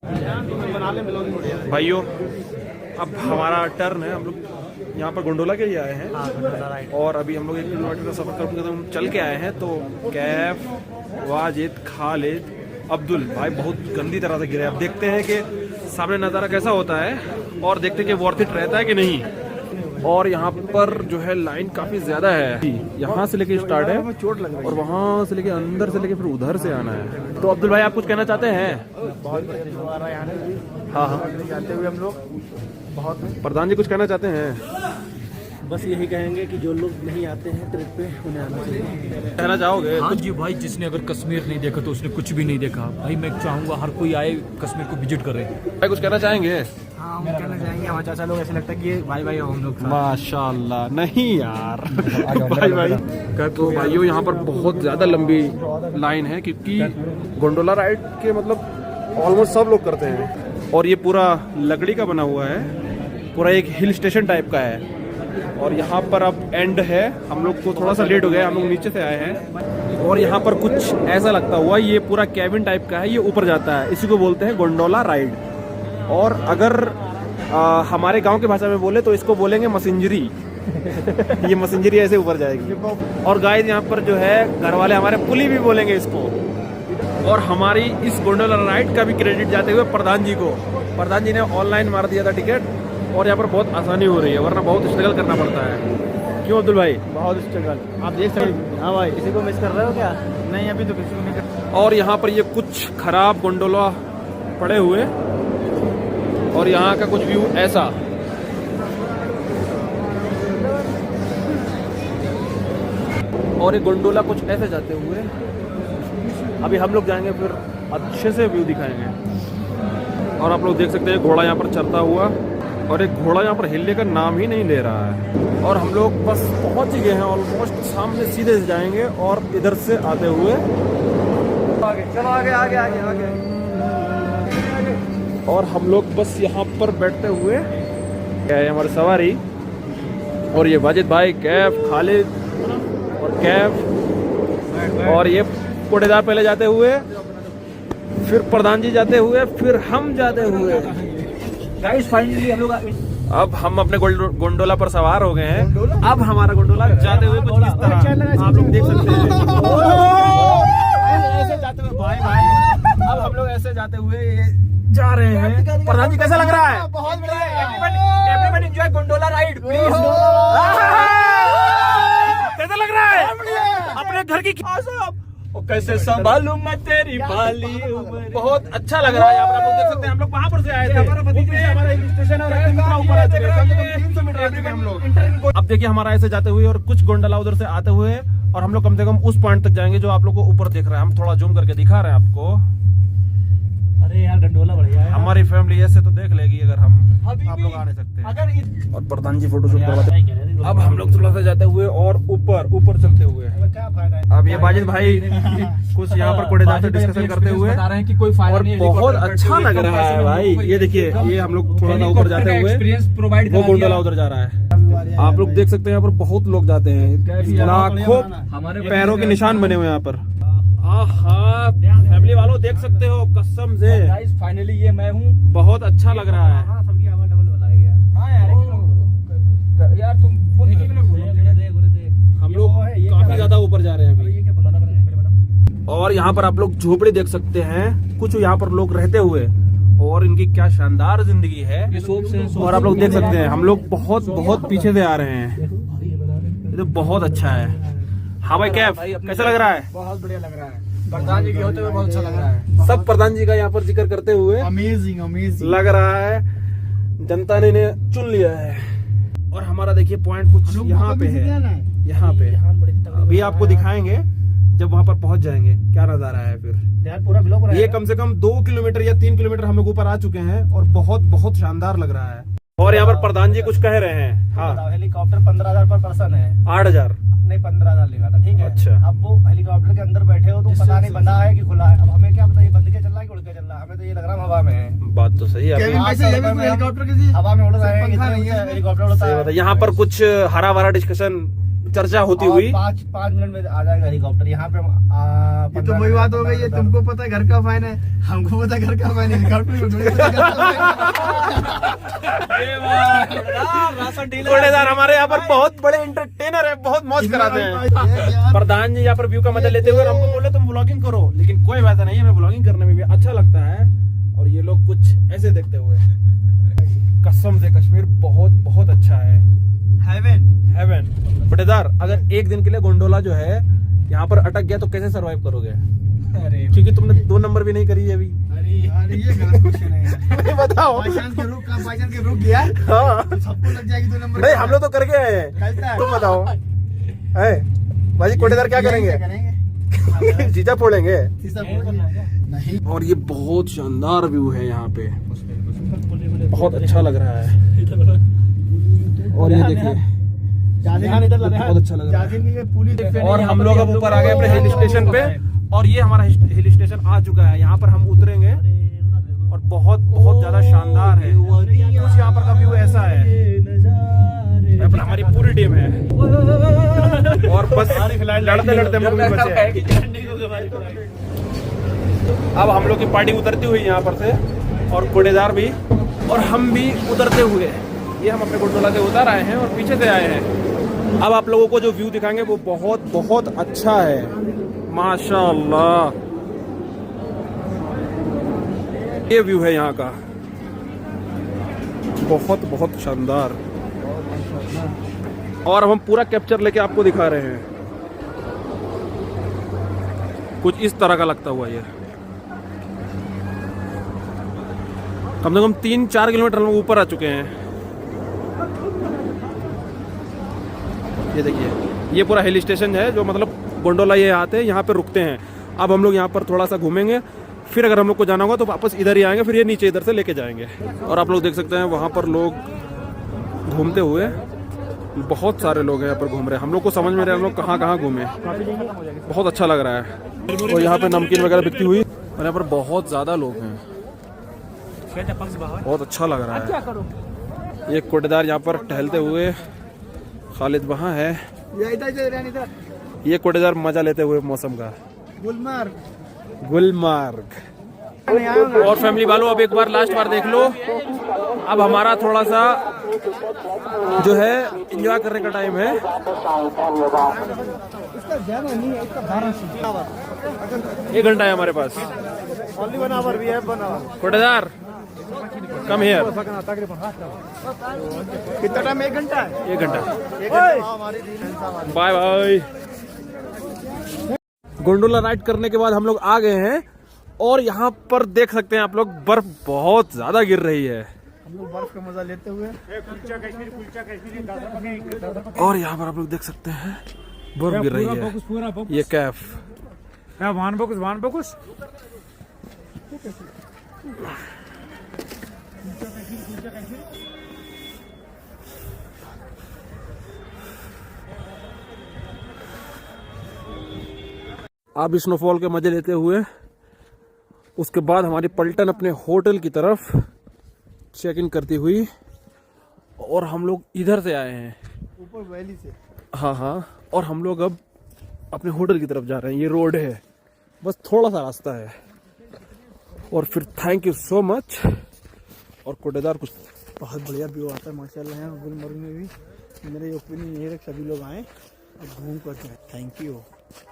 भाइयों, अब हमारा टर्न है। हम लोग यहाँ पर गोंडोला के लिए आए हैं और अभी हम लोग 1 किलोमीटर का सफर करके हम चल के आए हैं। तो कैफ, वाजिद, खालिद, अब्दुल भाई बहुत गंदी तरह से गिरे। अब देखते हैं कि सामने नज़ारा कैसा होता है और देखते हैं कि वर्थ इट रहता है कि नहीं। और यहाँ पर जो है लाइन काफ़ी ज़्यादा है। यहाँ से लेके स्टार्ट है चोट लग रही है और वहाँ से लेके अंदर से लेके फिर उधर से आना है। तो अब्दुल भाई आप कुछ कहना चाहते हैं? बहुत बढ़िया आ रहा है यहाँ। हाँ जाते हुए हम लोग बहुत प्रधान जी कुछ कहना चाहते हैं? बस यही कहेंगे कि जो लोग नहीं आते हैं ट्रिप पे उन्हें आना चाहिए। कहना चाहोगे? हाँ जी भाई, जिसने अगर कश्मीर नहीं देखा तो उसने कुछ भी नहीं देखा। भाई मैं चाहूँगा हर कोई आए कश्मीर को विजिट करे। भाई कुछ कहना चाहेंगे? हाँ, हम कहना चाहेंगे हमारे चाचा लोग ऐसे लगता है कि भाई भाई हम लोग माशाल्लाह। नहीं यार भाई भाई तो भाइयों यहाँ पर बहुत ज़्यादा लंबी लाइन है क्योंकि गोंडोला राइड के मतलब ऑलमोस्ट सब लोग करते हैं। और ये पूरा लकड़ी का बना हुआ है, पूरा एक हिल स्टेशन टाइप का है। और यहाँ पर अब एंड है। हम लोग को थोड़ा सा लेट हो गया, हम लोग नीचे से आए हैं। और यहाँ पर कुछ ऐसा लगता हुआ, ये पूरा कैबिन टाइप का है, ये ऊपर जाता है। इसी को बोलते हैं गोंडोला राइड। और अगर हमारे गांव की भाषा में बोले तो इसको बोलेंगे मसिंजरी ये मसिंजरी ऐसे ऊपर जाएगी। और गाइस यहाँ पर जो है घर वाले हमारे पुली भी बोलेंगे इसको। और हमारी इस गोंडोला राइड का भी क्रेडिट जाते हुए प्रधान जी को। प्रधान जी ने ऑनलाइन मार दिया था टिकट और यहाँ पर बहुत आसानी हो रही है, वरना बहुत स्ट्रगल करना पड़ता है। क्यों अब्दुल भाई? बहुत स्ट्रगल आप देख सकते हैं। हाँ भाई, किसी को मिस कर रहे हो क्या? नहीं, अभी तो किसी को नहीं कर। और यहाँ पर ये कुछ खराब गोंडोला पड़े हुए और यहाँ का कुछ व्यू ऐसा। और ये गोंडोला कुछ ऐसे जाते हुए। अभी हम लोग जाएंगे फिर अच्छे से व्यू दिखाएंगे। और आप लोग देख सकते हैं घोड़ा यहाँ पर चलता हुआ, और एक घोड़ा यहाँ पर हिलने का नाम ही नहीं ले रहा है। और हम लोग बस पहुँच गए हैं ऑलमोस्ट। सामने सीधे से जाएंगे और इधर से आते हुए आगे चलो, आगे आगे आगे आगे। और हम लोग बस यहाँ पर बैठते हुए क्या है हमारी सवारी। और ये वाजिद भाई, कैफ, खालिद और कैफ, और ये कोटेदार पहले जाते हुए, फिर प्रधान जी जाते हुए, फिर हम जाते हुए। गाइस फाइनली हम लोग अब हम अपने गोंडोला पर सवार हो गए हैं। अब हमारा गोंडोला जाते हुए कुछ इस तरह आप लोग देख सकते हैं। ऐसे जाते हुए भाई भाई, अब हम लोग ऐसे जाते हुए जा रहे हैं। प्रधान जी कैसा लग रहा है? बहुत बढ़िया। Everyone enjoy gondola ride please. कैसा लग रहा है? अपने घर की कैसे संभालूं मैं तेरी बाली उम्र। बहुत अच्छा लग रहा है। यहाँ पर आप लोग देख सकते हैं, हम लोग वहाँ पर से आए थे। हमारा हिल स्टेशन है और ऊपर आ चुके हैं। 300 मीटर आ चुके हैं हम लोग। अब देखिए हमारा ऐसे जाते हुए और कुछ गोंडोला उधर से आते हुए, और हम लोग कम से कम उस पॉइंट तक जाएंगे जो आप लोग को ऊपर दिख रहा है। हम थोड़ा जूम करके दिखा रहे हैं आपको। अरे यार गंडोला बढ़िया है। हमारी फैमिली ऐसे तो देख लेगी अगर हम आप लोग आ नहीं सकते अगर और प्रधान जी फोटोशूट करवाते हैं। अब हम लोग थोड़ा सा जाते हुए और ऊपर चलते हुए। क्या फायदा है? अब ये वाजिद भाई कुछ यहाँ पर कोटेदार से डिस्कशन करते हुए बता रहे हैं कि कोई फायदा और नहीं है। बहुत अच्छा लग रहा है भाई। ये देखिए, ये हम लोग थोड़ा सा ऊपर जाते हुए, एक्सपीरियंस प्रोवाइड वो गोंडोला उधर जा रहा है। आप लोग देख सकते हैं यहाँ पर बहुत लोग जाते हैं। लाखों पैरों के निशान बने हुए यहाँ पर। आहा, फैमिली वालों देख सकते हो, कसम से गाइस फाइनली ये मैं हूँ। बहुत अच्छा लग रहा है। हाँ, सबकी आवाज डबल बनाया गया। हाँ यार तुम हम लोग काफी ज्यादा ऊपर जा रहे हैं अभी। और यहाँ पर आप लोग झोपड़ी देख सकते हैं, कुछ यहाँ पर लोग रहते हुए, और इनकी क्या शानदार जिंदगी है। और आप लोग देख सकते हैं हम लोग बहुत बहुत पीछे से आ रहे हैं। ये तो बहुत अच्छा है। हाँ भाई कैफ, कैसा लग रहा है? बहुत बढ़िया लग रहा है। प्रधान जी के होते हुए बहुत अच्छा लग रहा है। सब प्रधान जी का यहाँ पर जिक्र करते हुए अमेजिंग अमेजिंग लग रहा है। जनता ने इन्हें चुन लिया है। और हमारा देखिए पॉइंट कुछ यहाँ पे है। यहाँ पे अभी आपको दिखाएंगे जब वहाँ पर पहुँच जाएंगे क्या नजारा है। फिर यार पूरा ब्लॉक ये कम से कम 2 किलोमीटर या 3 किलोमीटर हम लोग ऊपर आ चुके हैं और बहुत बहुत शानदार लग रहा है। और यहाँ पर प्रधान जी कुछ कह रहे हैं। हाँ, हेलीकॉप्टर 15,000 पर पर्सन है। 8,000 नहीं 15,000 लिखा था, ठीक है। अच्छा। अब वो हेलीकॉप्टर के अंदर बैठे हो तो पता नहीं बंदा है कि खुला है। अब हमें क्या पता ये बंद के चल रहा है कि उड़ के चल रहा है। हमें तो ये लग रहा है हवा में है। बात तो सही है। हेलीकॉप्टर हवा में उड़ रहा है, हेलीकॉप्टर उड़ता है। यहाँ पर कुछ हरा भरा डिस्कशन चर्चा होती और हुई। 5 मिनट में आ जाएगा हेलीकॉप्टर यहाँ पे। ये तो वही बात हो गई है, तुमको पता है घर का फाइन है, हमको पता है घर का फाइन है, हेलीकॉप्टर में थोड़ी पता है घर का फाइन है। कोडेदार हमारे यहाँ पर बहुत बड़े एंटरटेनर है, बहुत मौज कराते हैं। प्रधान जी यहाँ पर व्यू का मजा लेते हुए हमको बोले तुम ब्लॉगिंग करो, लेकिन कोई बात नहीं, हमें ब्लॉगिंग करने में भी अच्छा लगता है। और ये लोग कुछ ऐसे देखते हुए, कसम से कश्मीर बहुत बहुत अच्छा है, हेवन। कोडेदार, अगर एक दिन के लिए गोंडोला जो है यहाँ पर अटक गया तो कैसे सरवाइव करोगे? अरे क्योंकि तुमने 2 नंबर भी नहीं करी है अभी। अरे ये गलत क्वेश्चन है। बताओ। बाईचांस के रुक गया हाँ सबको लग जाएगी 2 नंबर। नहीं, हम लोग तो करके आए हैं, कैसा है? तुम बताओ। है भाजी, कोडेदार क्या करेंगे? जीजा फोड़ेंगे। नहीं और ये बहुत शानदार व्यू है यहाँ पे, बहुत अच्छा लग रहा है। और ये देखिए, बहुत अच्छा लग रहा है। और हम लोग अब ऊपर आ गए अपने हिल स्टेशन पे, और ये हमारा हिल स्टेशन आ चुका है। यहाँ पर हम उतरेंगे और बहुत बहुत ज्यादा शानदार है। कुछ यहाँ पर का व्यू ऐसा है, यहाँ पर हमारी पूरी टीम है और बस लड़ते लड़ते हम लोग भी बचे हैं। अब हम लोग की पार्टी उतरती हुई यहाँ पर से, और कोडेदार भी और हम भी उतरते हुए, ये हम अपने गोंडोला से उतर आए हैं और पीछे से आए हैं। अब आप लोगों को जो व्यू दिखाएंगे वो बहुत बहुत अच्छा है, माशाल्लाह। ये व्यू है यहाँ का, बहुत बहुत शानदार। और हम पूरा कैप्चर लेके आपको दिखा रहे हैं। कुछ इस तरह का लगता हुआ ये, कम से कम 3-4 किलोमीटर हम ऊपर आ चुके हैं। ये देखिए, ये पूरा हिल स्टेशन है, जो मतलब गोंडोला ये आते हैं, यहाँ पे रुकते हैं। अब हम लोग यहाँ पर थोड़ा सा घूमेंगे, फिर अगर हम लोग को जाना होगा तो वापस इधर ही आएंगे, फिर ये नीचे इधर से लेके जाएंगे। और आप लोग देख सकते हैं वहाँ पर लोग घूमते हुए, बहुत सारे लोग हैं यहाँ पर घूम रहे हैं। हम लोग को समझ में रहे हम लोग कहाँ कहाँ घूमे, बहुत अच्छा लग रहा है। और यहाँ पे नमकीन वगैरह बिकती हुई, और यहाँ पर बहुत ज़्यादा लोग हैं, बहुत अच्छा लग रहा है। ये कोडेदार यहाँ पर टहलते हुए, खालिद वहाँ है, ये कोडेदार मजा लेते हुए मौसम का। गुलमर्ग। और फैमिली वालों, अब एक बार लास्ट बार देख लो, अब हमारा थोड़ा सा जो है एंजॉय करने का टाइम है। 1 घंटा है हमारे पास। कोडेदार कम हियर। कितना टाइम? 1 घंटा है। 1 घंटा। Bye bye. गोंडोला राइड करने के बाद हम लोग आ गए हैं, और यहाँ पर देख सकते हैं आप लोग, बर्फ बहुत ज्यादा गिर रही है। हम लोग बर्फ का मजा लेते हुए, और यहाँ पर आप लोग देख सकते हैं बर्फ गिर रही है। ये कैफ आप स्नोफॉल के मजे लेते हुए, उसके बाद हमारी पलटन अपने होटल की तरफ चेक इन करती हुई, और हम लोग इधर से आए हैं ऊपर वैली से। हाँ, और हम लोग अब अपने होटल की तरफ जा रहे हैं। ये रोड है, बस थोड़ा सा रास्ता है। और फिर थैंक यू सो मच। और कोडेदार कुछ बहुत बढ़िया व्यू आता है माशाल्लाह। यहाँ गुलमर्ग में भी मेरे ओपिनियन ये सभी लोग आए और घूम कर जाए। Thank you.